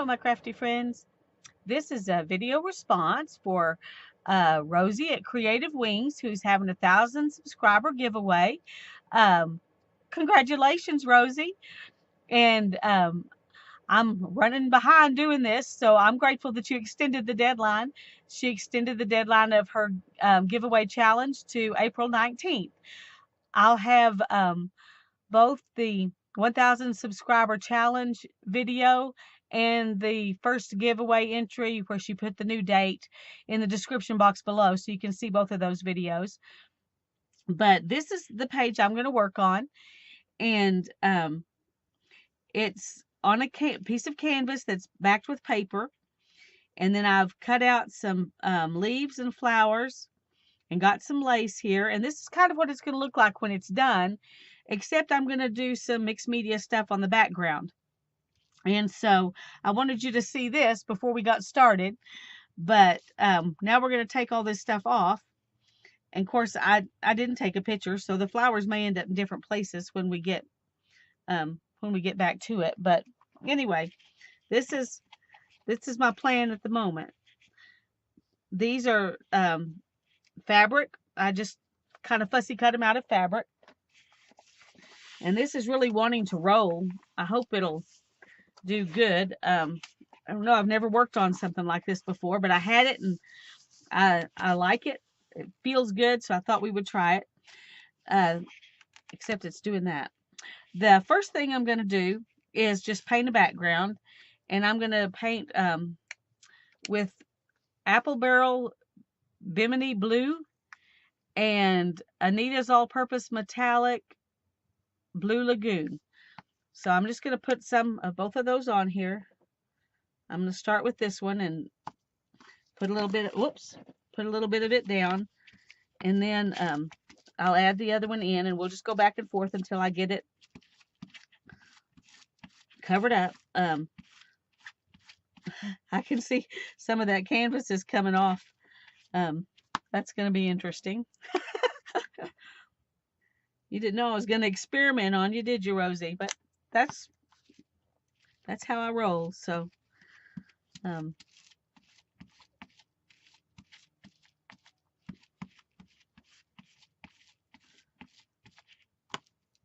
Hello, my crafty friends. This is a video response for Rosie at Creative Wings, who's having a 1,000 subscriber giveaway. Um, Congratulations, Rosie. And I'm running behind doing this, so I'm grateful that you extended the deadline. She extended the deadline of her giveaway challenge to April 19th. I'll have both the 1,000 subscriber challenge video and the first giveaway entry where she put the new date in the description box below, so you can see both of those videos. But this is the page I'm going to work on, and it's on a piece of canvas that's backed with paper, and then I've cut out some leaves and flowers and got some lace here, and this is kind of what it's going to look like when it's done, except I'm going to do some mixed media stuff on the background. And so I wanted you to see this before we got started, but now we're going to take all this stuff off. And of course, I didn't take a picture, so the flowers may end up in different places when we get back to it. But anyway, this is my plan at the moment. These are fabric. I just kind of fussy cut them out of fabric. And this is really wanting to roll. I hope it'll do good. I don't know. I've never worked on something like this before, but I had it and I like it. It feels good, so I thought we would try it. Except it's doing that. The first thing I'm going to do is just paint a background, and I'm going to paint with Apple Barrel Bimini Blue and Anita's All-Purpose Metallic Blue Lagoon. So I'm just going to put some of both of those on here. I'm going to start with this one and put a little bit of it down, and then I'll add the other one in, and we'll just go back and forth until I get it covered up. I can see some of that canvas is coming off. That's going to be interesting. You didn't know I was going to experiment on you, did you, Rosie? But that's how I roll. So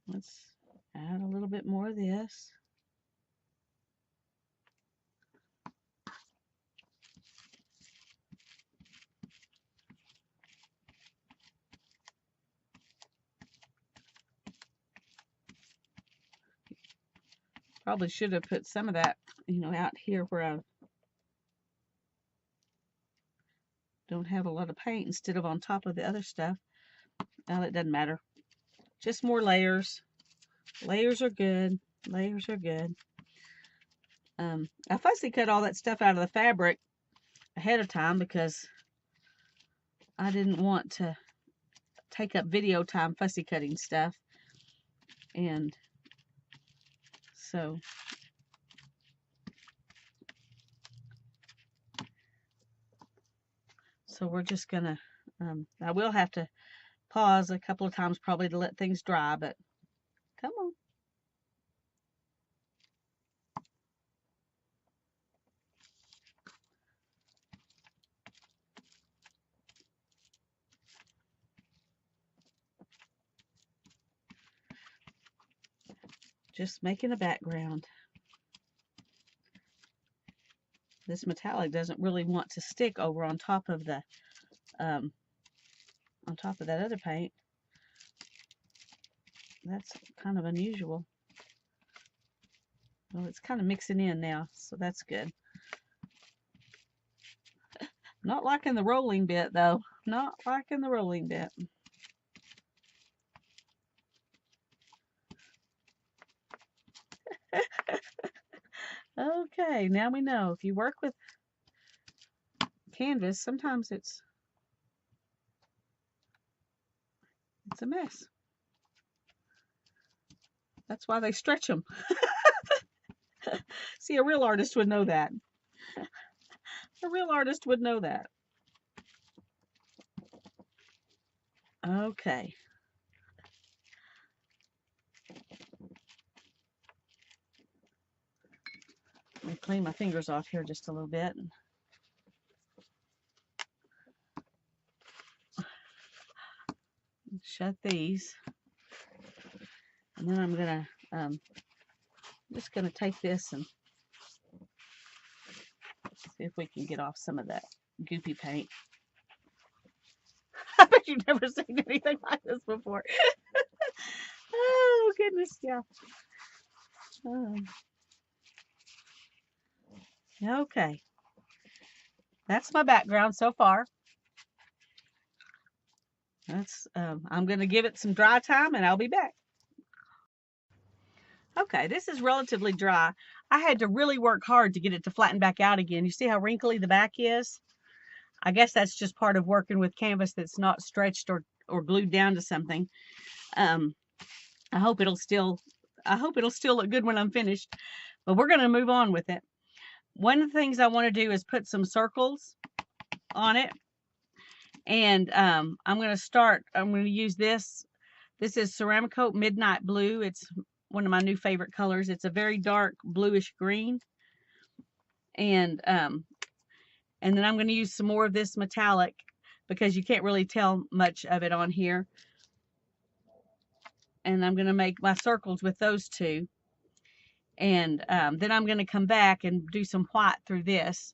let's add a little bit more of this. Probably should have put some of that, out here where I don't have a lot of paint instead of on top of the other stuff. Well, it doesn't matter. Just more layers. Layers are good. Layers are good. I fussy cut all that stuff out of the fabric ahead of time because I didn't want to take up video time fussy cutting stuff. And so we're just gonna I will have to pause a couple of times probably to let things dry, but come on. Just making a background. This metallic doesn't really want to stick over on top of the on top of that other paint. That's kind of unusual. Well, it's kind of mixing in now, so that's good. Not liking the rolling bit, though. Not liking the rolling bit. Okay, now we know. If you work with canvas, sometimes it's a mess. That's why they stretch them. See, a real artist would know that. A real artist would know that. Okay. Let me clean my fingers off here just a little bit. Shut these. And then I'm gonna just gonna take this and see if we can get off some of that goopy paint. I bet you've never seen anything like this before. Oh goodness, yeah. Okay, that's my background so far. That's I'm gonna give it some dry time and I'll be back. Okay, this is relatively dry. I had to really work hard to get it to flatten back out again. You see how wrinkly the back is? I guess that's just part of working with canvas that's not stretched or glued down to something. I hope it'll still look good when I'm finished, but we're going to move on with it. One of the things I want to do is put some circles on it, and I'm going to use this. This is Ceramicoat Midnight Blue. It's one of my new favorite colors. It's a very dark bluish green, and then I'm going to use some more of this metallic because you can't really tell much of it on here. And I'm going to make my circles with those two. And then I'm going to come back and do some white through this.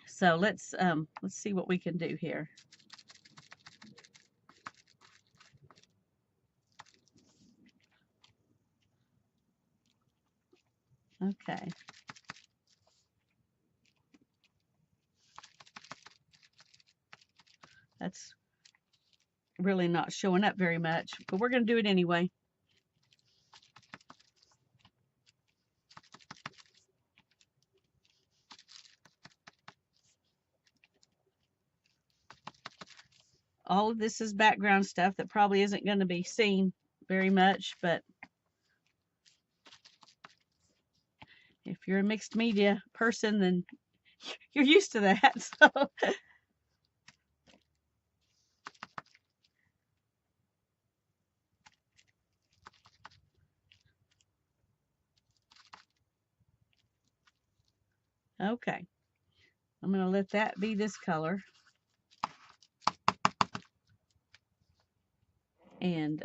So let's see what we can do here. Okay. That's really not showing up very much, but we're going to do it anyway. All of this is background stuff that probably isn't going to be seen very much, but if you're a mixed media person, then you're used to that. So okay, I'm going to let that be this color. And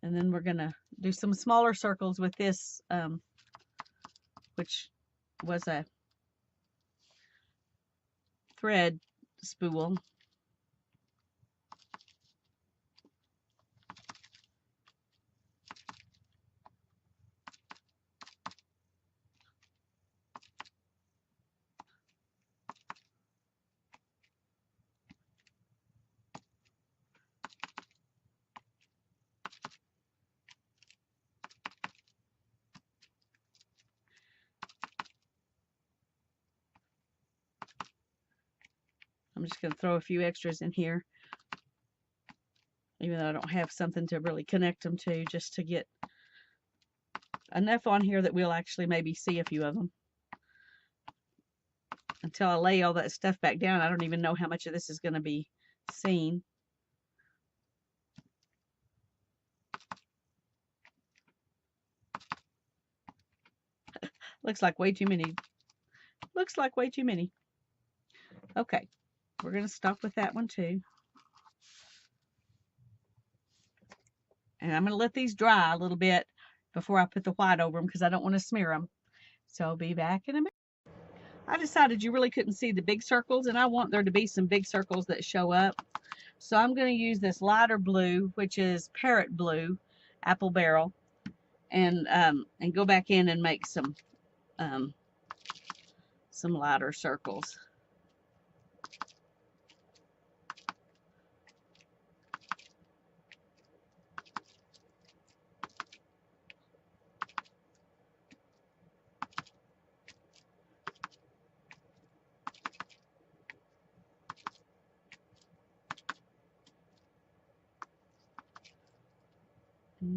then we're going to do some smaller circles with this, which was a thread spool. I'm just going to throw a few extras in here, even though I don't have something to really connect them to, just to get enough on here that we'll actually maybe see a few of them. Until I lay all that stuff back down, I don't even know how much of this is going to be seen. Looks like way too many. Looks like way too many. Okay, we're going to stop with that one too. And I'm going to let these dry a little bit before I put the white over them because I don't want to smear them. So I'll be back in a minute. I decided you really couldn't see the big circles, and I want there to be some big circles that show up. So I'm going to use this lighter blue, which is Parrot Blue, Apple Barrel, and go back in and make some lighter circles.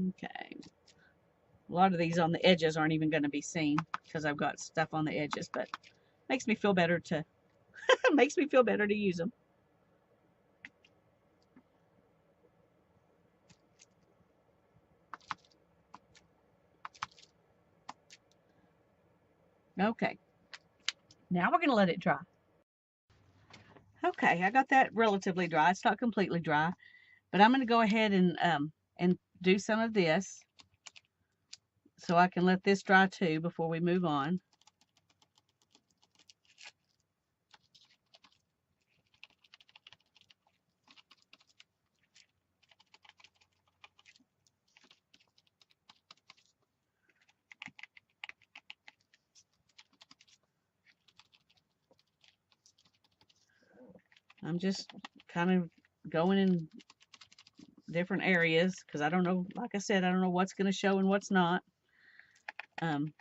Okay. A lot of these on the edges aren't even going to be seen because I've got stuff on the edges, but makes me feel better to makes me feel better to use them. Okay, now we're going to let it dry. Okay, I got that relatively dry. It's not completely dry, but I'm going to go ahead and do some of this so I can let this dry too before we move on. I'm just kind of going in different areas because I don't know, like I said, I don't know what's going to show and what's not. Um,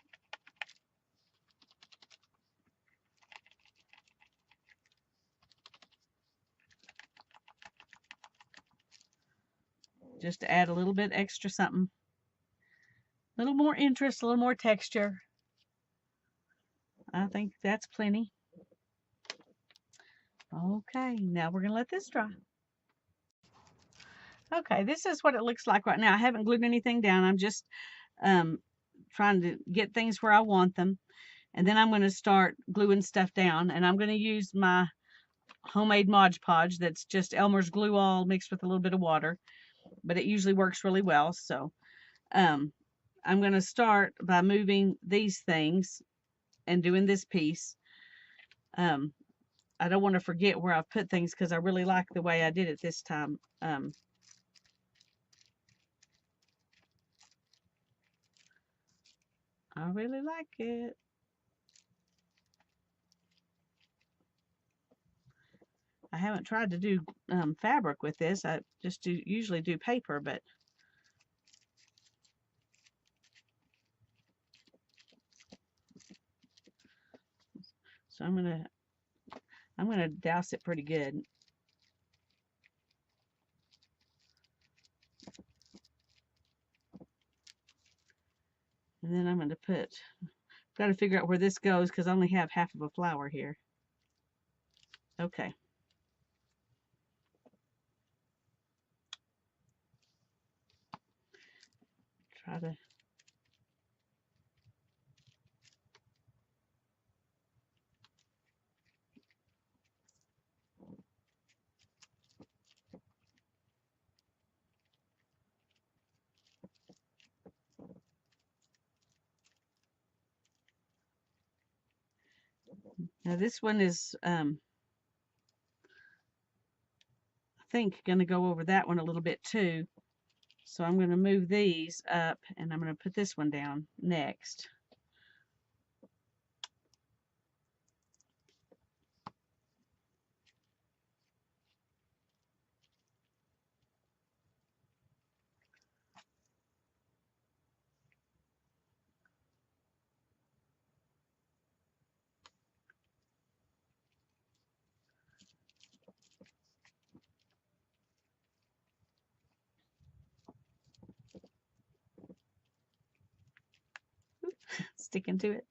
just to add a little bit extra something, a little more interest, a little more texture. I think that's plenty. Okay, now we're going to let this dry. Okay, this is what it looks like right now. I haven't glued anything down. I'm just um, trying to get things where I want them. And then I'm going to start gluing stuff down. And I'm going to use my homemade Mod Podge that's just Elmer's glue all mixed with a little bit of water. But it usually works really well. So I'm going to start by moving these things and doing this piece. I don't want to forget where I've put things because I really like the way I did it this time. I really like it. I haven't tried to do fabric with this. I just usually do paper, but so I'm gonna douse it pretty good. And then I'm gonna got to figure out where this goes because I only have half of a flower here. Okay. Try to now this one is I think gonna go over that one a little bit too. So I'm gonna move these up and I'm gonna put this one down next. Sticking to it.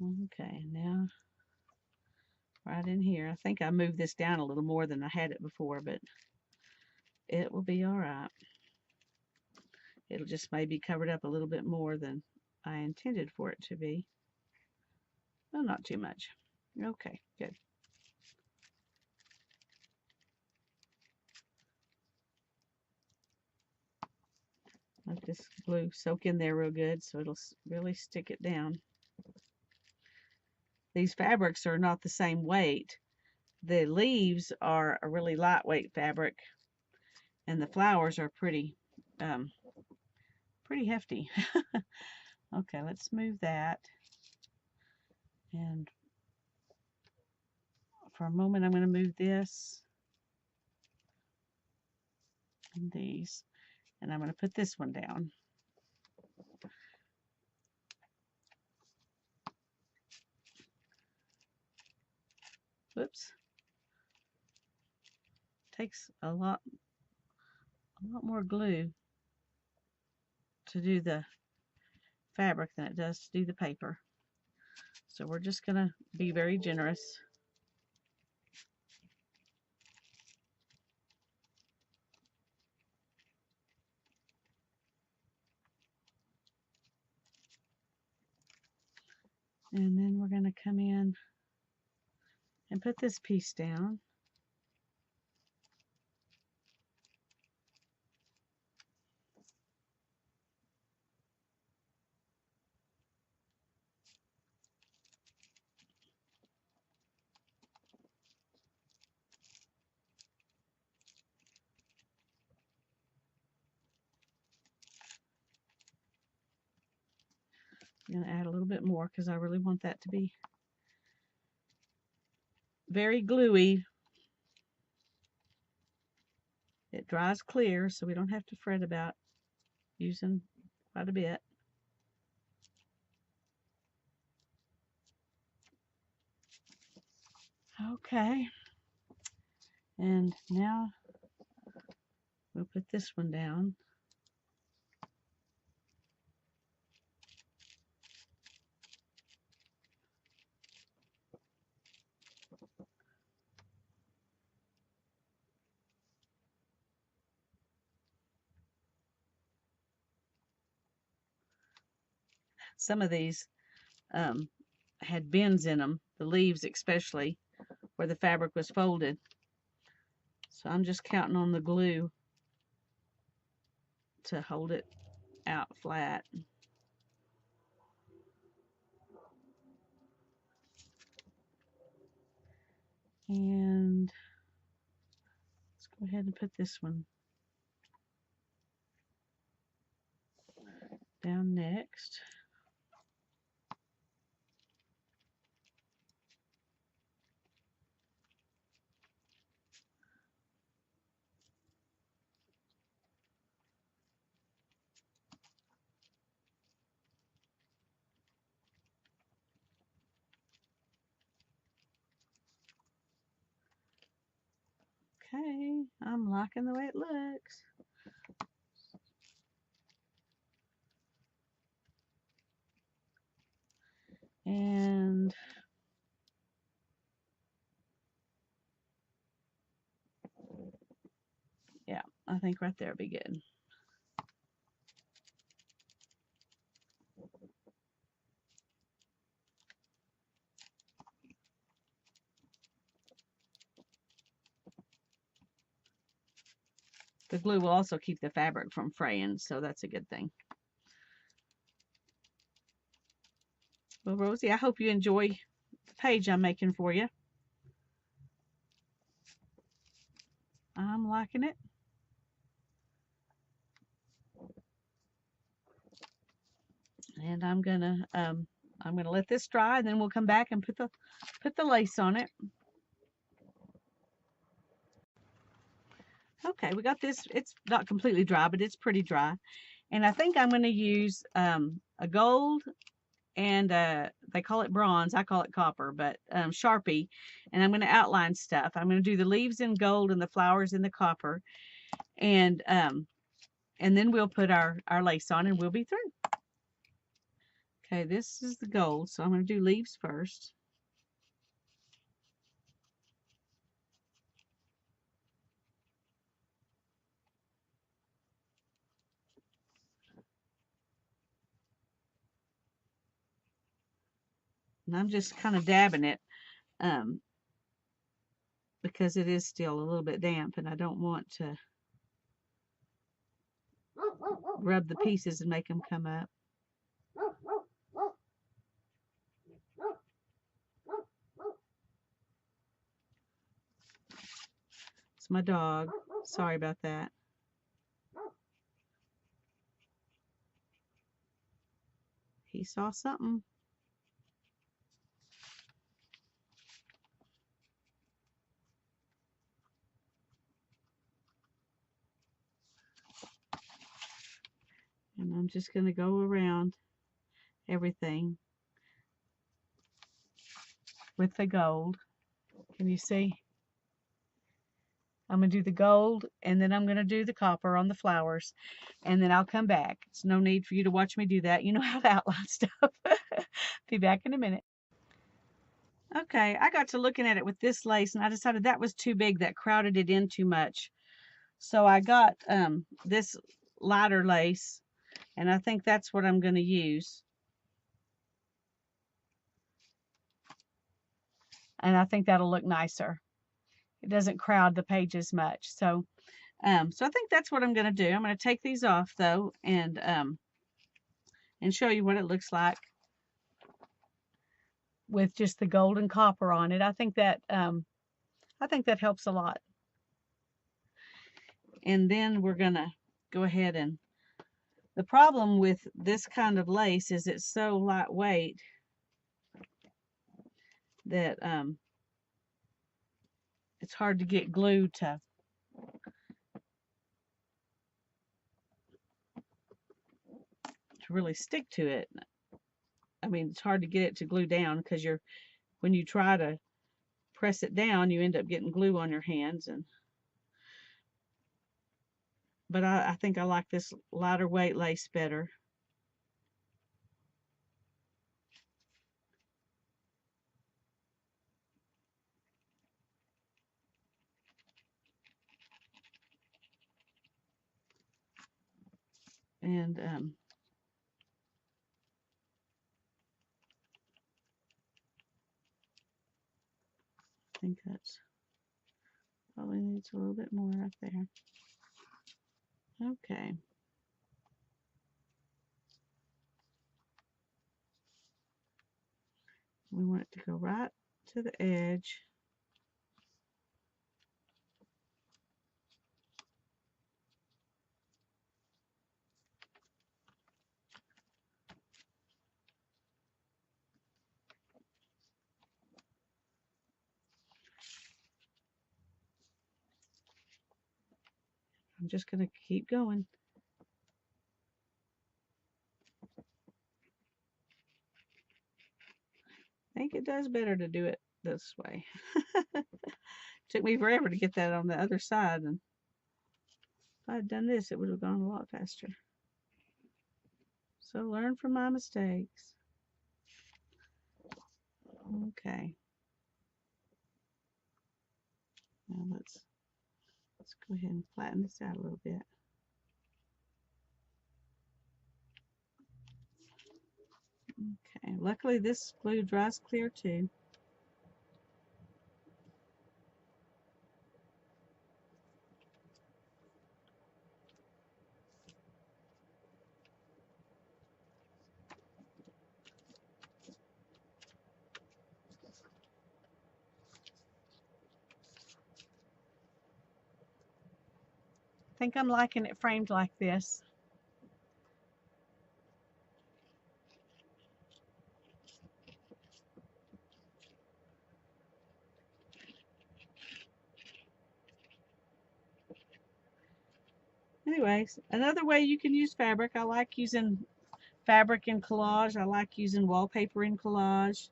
Okay, now right in here. I think I moved this down a little more than I had it before, but it will be all right. It'll just maybe covered up a little bit more than I intended for it to be. Well, not too much. Okay, good. Let this glue soak in there real good so it'll really stick it down. These fabrics are not the same weight. The leaves are a really lightweight fabric, and the flowers are pretty hefty. Okay, let's move that. And for a moment, I'm going to move this and these, and I'm going to put this one down. Whoops. Takes a lot more glue to do the fabric than it does to do the paper. So we're just going to be very generous. And then we're going to come in and put this piece down. I'm going to add a little bit more because I really want that to be very gluey. It dries clear, so we don't have to fret about using quite a bit. Okay, and now we'll put this one down. Some of these had bends in them, the leaves especially, where the fabric was folded. So I'm just counting on the glue to hold it out flat. And let's go ahead and put this one down next. Okay, I'm liking the way it looks. And yeah, I think right there would be good. The glue will also keep the fabric from fraying, so that's a good thing. Well, Rosie, I hope you enjoy the page I'm making for you. I'm liking it. And I'm gonna let this dry, and then we'll come back and put the lace on it. Okay, we got this. It's not completely dry, but it's pretty dry. And I think I'm going to use a gold and they call it bronze. I call it copper, but Sharpie. And I'm going to outline stuff. I'm going to do the leaves in gold and the flowers in the copper. And then we'll put our lace on and we'll be through. Okay, this is the gold, so I'm going to do leaves first. And I'm just kind of dabbing it because it is still a little bit damp and I don't want to rub the pieces and make them come up. It's my dog. Sorry about that. He saw something. And I'm just going to go around everything with the gold. Can you see? I'm going to do the gold, and then I'm going to do the copper on the flowers, and then I'll come back. It's no need for you to watch me do that. You know how to outline stuff. Be back in a minute. Okay, I got to looking at it with this lace, and I decided that was too big. That crowded it in too much. So I got this lighter lace, and I think that's what I'm going to use. and I think that'll look nicer. It doesn't crowd the pages much. So I think that's what I'm going to do. I'm going to take these off though, and show you what it looks like with just the gold and copper on it. I think that helps a lot. And then we're going to go ahead, and the problem with this kind of lace is it's so lightweight that it's hard to get glue to really stick to it. I mean, it's hard to get it to glue down because when you try to press it down, you end up getting glue on your hands. But I think I like this lighter weight lace better. And I think that's probably needs a little bit more right there. Okay. We want it to go right to the edge. I'm just going to keep going. I think it does better to do it this way. Took me forever to get that on the other side, and if I had done this, it would have gone a lot faster. So learn from my mistakes. Okay. Now let's go ahead and flatten this out a little bit. Okay, luckily this glue dries clear too. I think I'm liking it framed like this. Anyways, another way you can use fabric, I like using fabric in collage. I like using wallpaper in collage.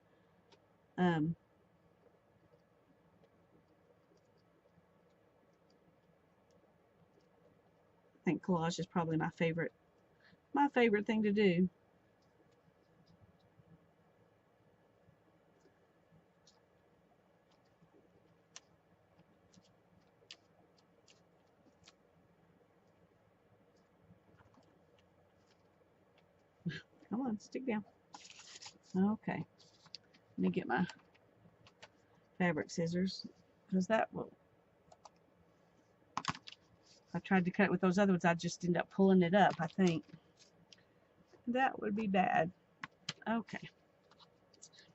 I think collage is probably my favorite thing to do. Come on, stick down. Okay, let me get my fabric scissors, because that will, I tried to cut it with those other ones, I just end up pulling it up, I think. That would be bad. Okay,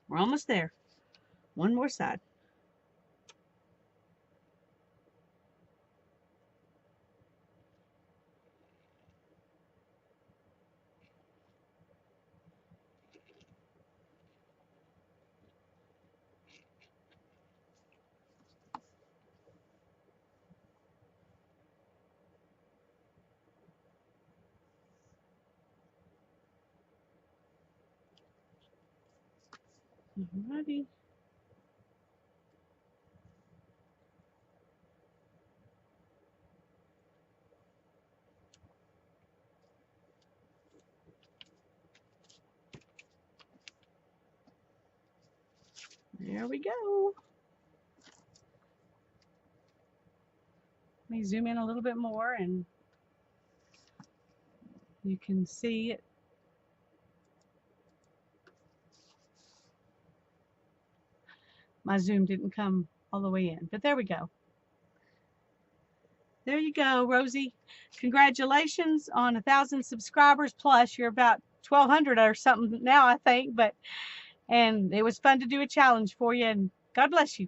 we're almost there. One more side. Alrighty. There we go. Let me zoom in a little bit more and you can see it. my Zoom didn't come all the way in, but there we go. There you go, Rosie. Congratulations on 1,000 subscribers plus. You're about 1,200 or something now, I think, and it was fun to do a challenge for you, and God bless you.